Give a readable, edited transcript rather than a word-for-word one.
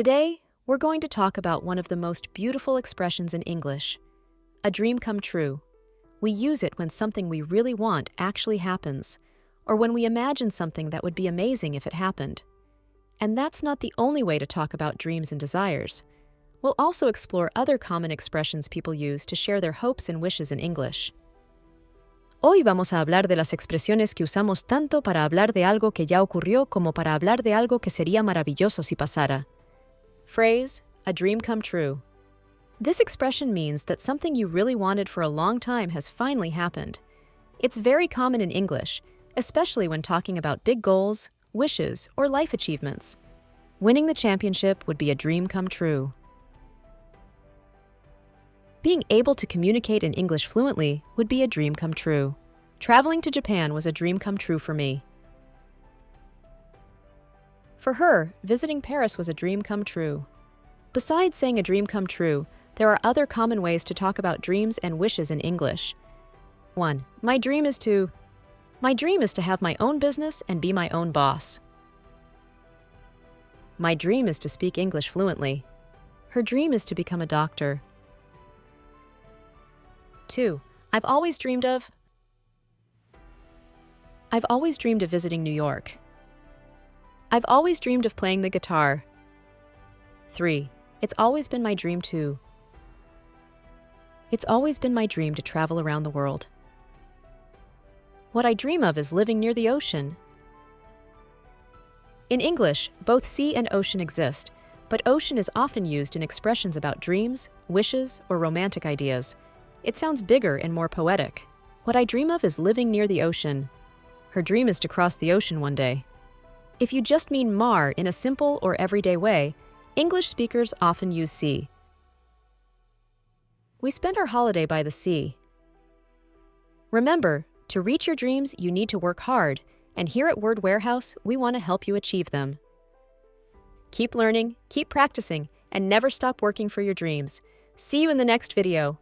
Today, we're going to talk about one of the most beautiful expressions in English, a dream come true. We use it when something we really want actually happens, or when we imagine something that would be amazing if it happened. And that's not the only way to talk about dreams and desires. We'll also explore other common expressions people use to share their hopes and wishes in English. Hoy vamos a hablar de las expresiones que usamos tanto para hablar de algo que ya ocurrió como para hablar de algo que sería maravilloso si pasara. Phrase, a dream come true. This expression means that something you really wanted for a long time has finally happened. It's very common in English, especially when talking about big goals, wishes, or life achievements. Winning the championship would be a dream come true. Being able to communicate in English fluently would be a dream come true. Traveling to Japan was a dream come true for me. For her, visiting Paris was a dream come true. Besides saying a dream come true, there are other common ways to talk about dreams and wishes in English. 1. My dream is to have my own business and be my own boss. My dream is to speak English fluently. Her dream is to become a doctor. 2. I've always dreamed of visiting New York. I've always dreamed of playing the guitar. 3. It's always been my dream to travel around the world. What I dream of is living near the ocean. In English, both sea and ocean exist, but ocean is often used in expressions about dreams, wishes, or romantic ideas. It sounds bigger and more poetic. What I dream of is living near the ocean. Her dream is to cross the ocean one day. If you just mean mar in a simple or everyday way, English speakers often use sea. We spend our holiday by the sea. Remember, to reach your dreams, you need to work hard, and here at Word Warehouse, we want to help you achieve them. Keep learning, keep practicing, and never stop working for your dreams. See you in the next video.